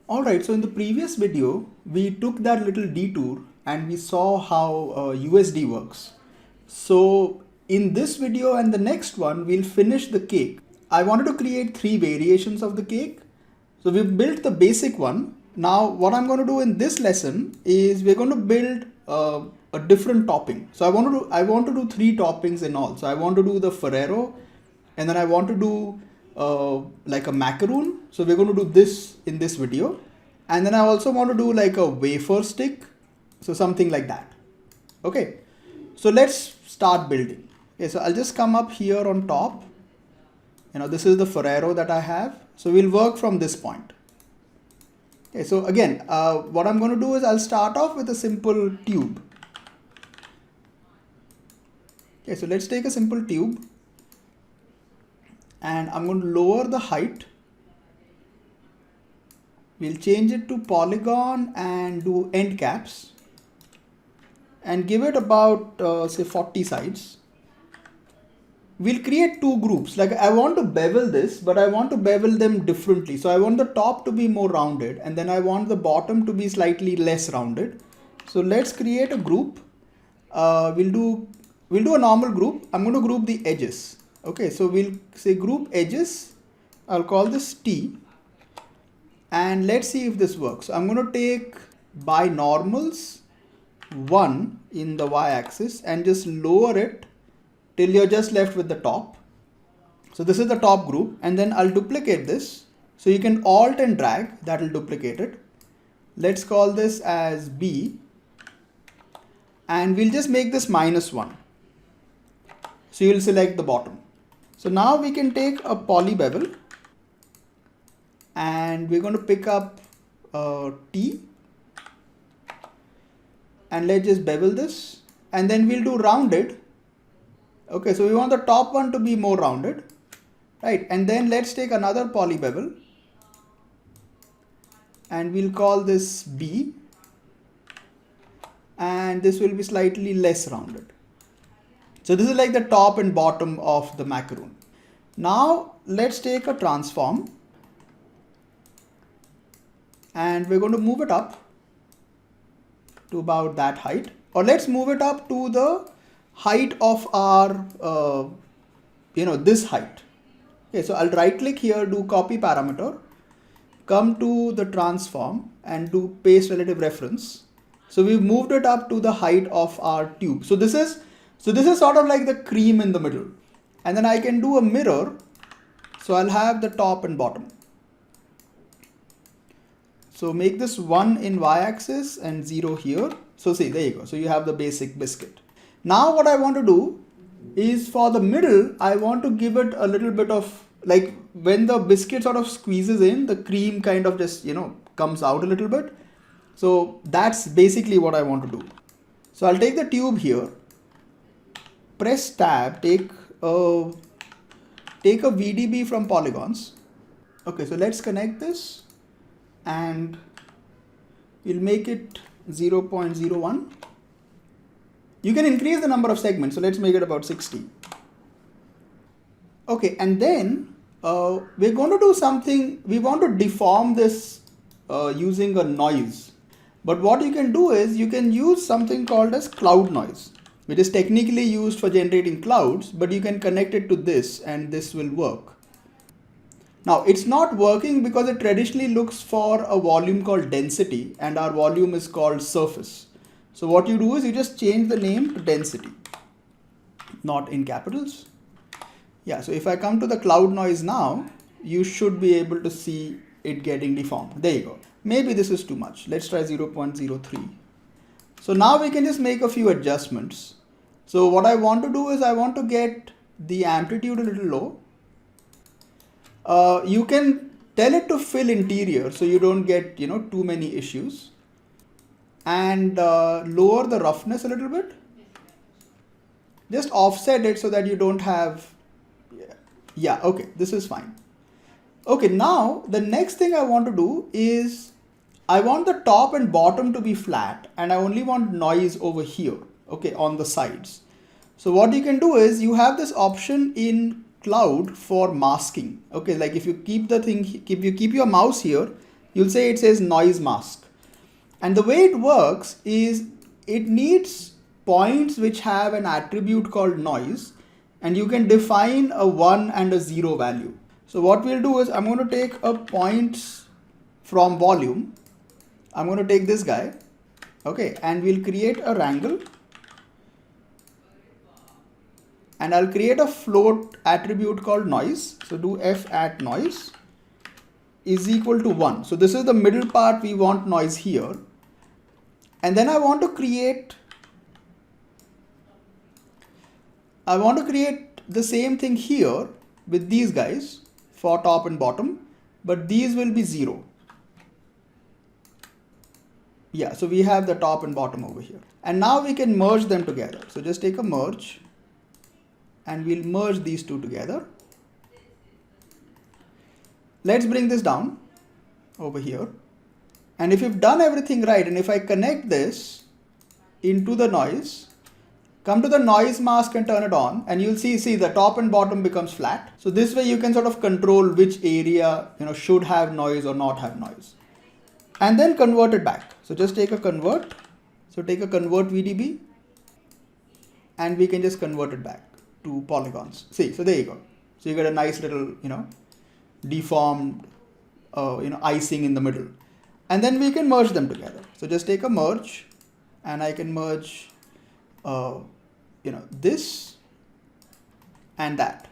Alright, so in the previous video, we took that little detour and we saw how USD works. So in this video and the next one, we'll finish the cake. I wanted to create 3 variations of the cake. So we've built the basic one. Now what I'm going to do in this lesson is we're going to build a different topping. So I want to do 3 toppings in all. So I want to do the Ferrero, and then I want to do like a macaroon. So we're going to do this in this video, and then I also want to do like a wafer stick, so something like that. Okay, so let's start building. Okay, so I'll just come up here on top. This is the Ferrero that I have, so we'll work from this point. Okay, so again, what I'm going to do is I'll start off with a simple tube. Okay, so let's take a simple tube, and I'm going to lower the height. We'll change it to polygon and do end caps and give it about say 40 sides. We'll create 2 groups. Like I want to bevel this, but I want to bevel them differently. So I want the top to be more rounded, and then I want the bottom to be slightly less rounded. So let's create a group. We'll do a normal group. I'm going to group the edges. Okay, so we'll say group edges. I'll call this T, and let's see if this works. So I'm going to take binormals 1 in the y-axis and just lower it till you're just left with the top. So this is the top group, and then I'll duplicate this. So you can alt and drag, that will duplicate it. Let's call this as B, and we'll just make this -1. So you'll select the bottom. So now we can take a poly bevel, and we're going to pick up T, and let's just bevel this, and then we'll do rounded. Okay, so we want the top one to be more rounded, right? And then let's take another poly bevel, and we'll call this B, and this will be slightly less rounded. So this is like the top and bottom of the macaroon. Now let's take a transform, and we're going to move it up to about that height, or let's move it up to the height of our this height. Okay, so I'll right click here, do copy parameter, come to the transform and do paste relative reference. So we've moved it up to the height of our tube. So this is sort of like the cream in the middle, and then I can do a mirror. So I'll have the top and bottom. So make this 1 in y-axis and 0 here. So see, there you go. So you have the basic biscuit. Now what I want to do is for the middle, I want to give it a little bit of, like when the biscuit sort of squeezes in, the cream kind of just, comes out a little bit. So that's basically what I want to do. So I'll take the tube here, press tab, take a VDB from polygons. Okay, so let's connect this, and we'll make it 0.01. You can increase the number of segments, so let's make it about 60. Okay, and then we're going to do something. We want to deform this using a noise. But what you can do is you can use something called as cloud noise, which is technically used for generating clouds, but you can connect it to this and this will work. Now it's not working because it traditionally looks for a volume called density, and our volume is called surface. So what you do is you just change the name to density, not in capitals. Yeah, so if I come to the cloud noise now, you should be able to see it getting deformed. There you go. Maybe this is too much. Let's try 0.03. So now we can just make a few adjustments. So what I want to do is I want to get the amplitude a little low. You can tell it to fill interior so you don't get too many issues, and lower the roughness a little bit. Just offset it so that you don't have, yeah, okay, this is fine. Okay, now the next thing I want to do is I want the top and bottom to be flat, and I only want noise over here, okay, on the sides. So what you can do is you have this option in cloud for masking. Okay, like if you keep the thing, if you keep your mouse here you'll say it says noise mask. And the way it works is it needs points which have an attribute called noise, and you can define a 1 and a 0 value. So what we'll do is I'm going to take a points from volume. I'm going to take this guy, okay, and we'll create a wrangle, and I'll create a float attribute called noise. So do f at noise is equal to 1. So this is the middle part, we want noise here. And then I want to create the same thing here with these guys for top and bottom, but these will be 0. Yeah, so we have the top and bottom over here. And now we can merge them together. So just take a merge and we'll merge these two together. Let's bring this down over here. And if you've done everything right, and if I connect this into the noise, come to the noise mask and turn it on, and you'll see the top and bottom becomes flat. So this way you can sort of control which area, should have noise or not have noise. And then convert it back. So just take a convert. So take a convert VDB, and we can just convert it back to polygons. See, so there you go. So you get a nice little, deformed, icing in the middle. And then we can merge them together. So just take a merge, and I can merge, this and that.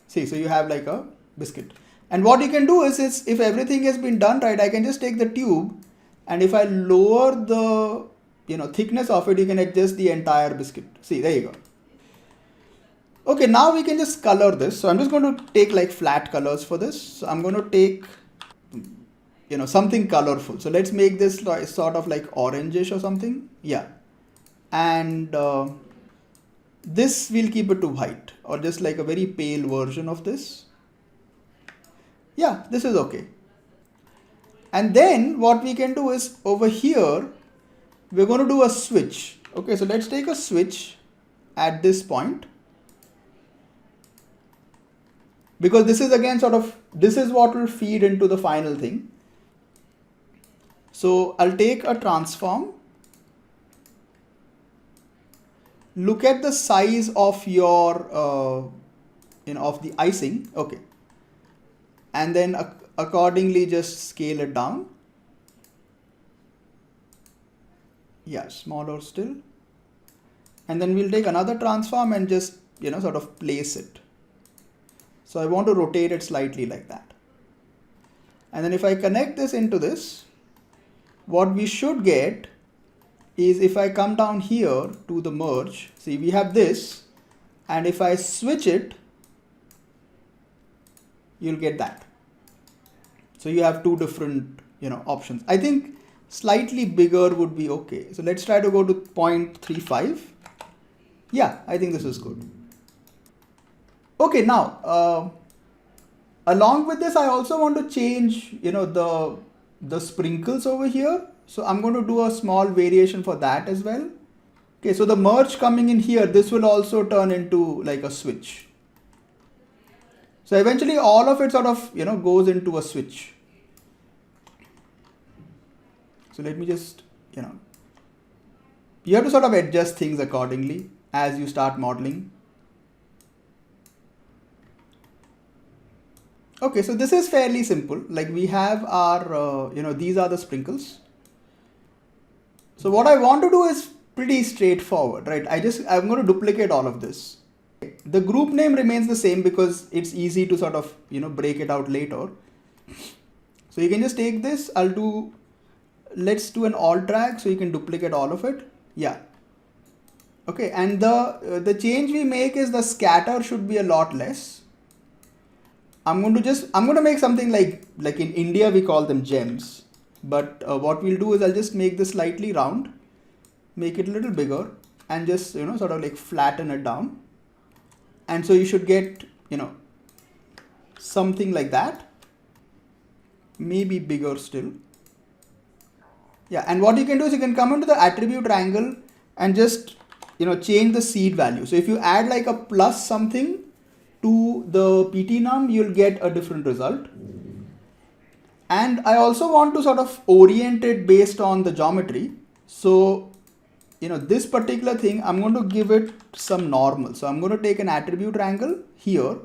See, so you have like a biscuit. And what you can do is if everything has been done right, I can just take the tube, and if I lower the, thickness of it, you can adjust the entire biscuit. See, there you go. Okay, now we can just color this. So I'm just going to take like flat colors for this. So I'm going to take, something colorful. So let's make this sort of like orangish or something. Yeah. And this we'll keep it to white, or just like a very pale version of this. Yeah, this is okay. And then what we can do is over here, we're going to do a switch. Okay, so let's take a switch at this point. Because this is again this is what will feed into the final thing. So I'll take a transform. Look at the size of your, of the icing. Okay. And then accordingly just scale it down. Yeah, smaller still. And then we'll take another transform and just, sort of place it. So I want to rotate it slightly like that. And then if I connect this into this, what we should get is if I come down here to the merge, see we have this, and if I switch it, you'll get that. So you have two different, options. I think slightly bigger would be okay. So let's try to go to 0.35. Yeah, I think this is good. Okay, now, along with this, I also want to change, the sprinkles over here. So I'm going to do a small variation for that as well. Okay, so the merge coming in here, this will also turn into like a switch. So eventually all of it sort of, goes into a switch. So let me just, you have to sort of adjust things accordingly as you start modeling. Okay, so this is fairly simple. Like we have our, these are the sprinkles. So what I want to do is pretty straightforward, right? I'm going to duplicate all of this. The group name remains the same because it's easy to sort of, break it out later. So you can just take this, let's do an alt drag so you can duplicate all of it. Yeah. Okay, and the change we make is the scatter should be a lot less. I'm going to make something like in India we call them gems, but what we'll do is I'll just make this slightly round, make it a little bigger, and just sort of like flatten it down. And so you should get something like that, maybe bigger still. Yeah, and what you can do is you can come into the attribute wrangle and just change the seed value. So if you add like a plus something to the PT num, you'll get a different result. And I also want to sort of orient it based on the geometry. So, this particular thing, I'm going to give it some normal. So I'm going to take an attribute triangle here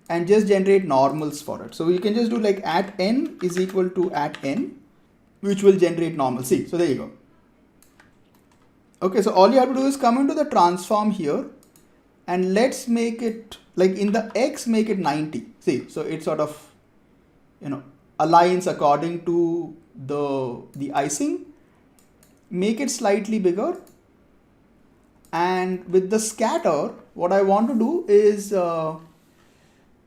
and just generate normals for it. So you can just do like at n is equal to at n, which will generate normal. See, so there you go. Okay, so all you have to do is come into the transform here and let's make it like in the X, make it 90. See, so it sort of, aligns according to the icing. Make it slightly bigger. And with the scatter, what I want to do is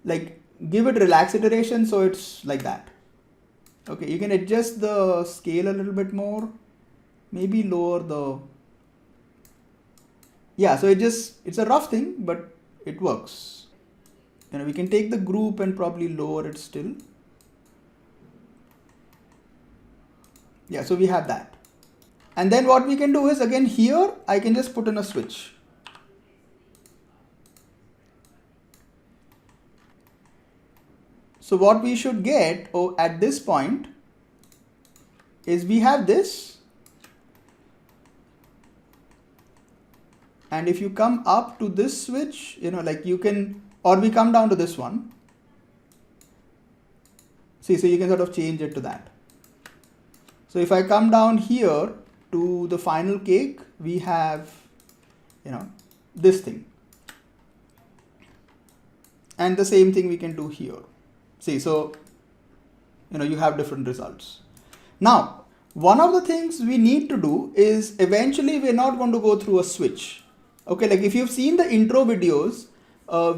like give it relax iteration. So it's like that. Okay, you can adjust the scale a little bit more, maybe lower the, yeah, so it's a rough thing, but it works. We can take the group and probably lower it still. Yeah, so we have that. And then what we can do is again here, I can just put in a switch. So what we should get at this point is we have this. And if you come up to this switch, like you can, or we come down to this one. See, so you can sort of change it to that. So if I come down here to the final cake, we have, this thing. And the same thing we can do here. See, so, you have different results. Now, one of the things we need to do is eventually we're not going to go through a switch. Okay, like if you've seen the intro videos,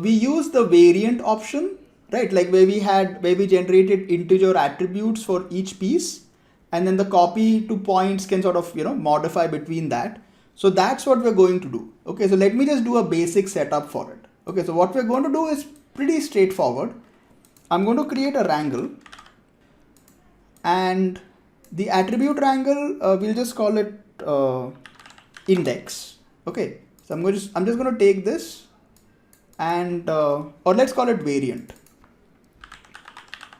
we use the variant option, right? Like where we generated integer attributes for each piece, and then the copy to points can sort of, modify between that. So that's what we're going to do. Okay, so let me just do a basic setup for it. Okay, so what we're going to do is pretty straightforward. I'm going to create a wrangle, and the attribute wrangle, we'll just call it index. Okay, so I'm just going to take this and or let's call it variant.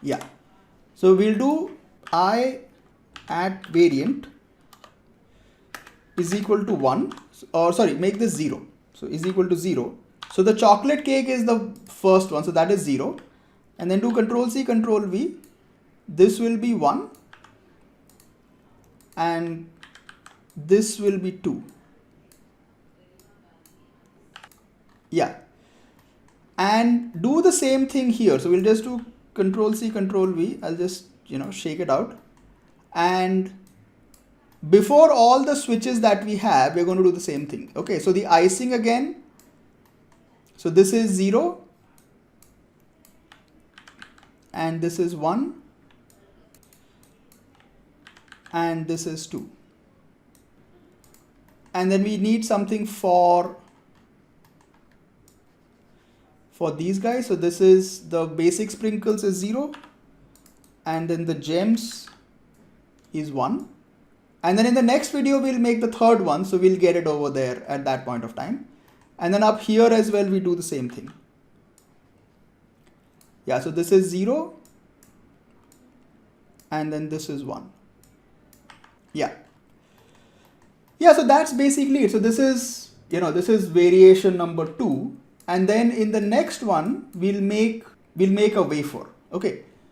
Yeah, so we'll do I at variant is equal to 1, or sorry, make this 0. So is equal to 0. So the chocolate cake is the first one, so that is 0. And then do Control C, Control V. This will be 1. And this will be 2. Yeah. And do the same thing here. So we'll just do Control C, Control V. I'll just, shake it out. And before all the switches that we have, we're going to do the same thing. Okay, so the icing again. So this is 0. And this is 1. And this is 2. And then we need something for these guys. So this is the basic sprinkles is 0. And then the gems is 1. And then in the next video, we'll make the third one. So we'll get it over there at that point of time. And then up here as well, we do the same thing. Yeah, so this is 0. And then this is 1. Yeah. Yeah, so that's basically it. So this is, this is variation number 2. And then in the next one, we'll make a wafer. Okay.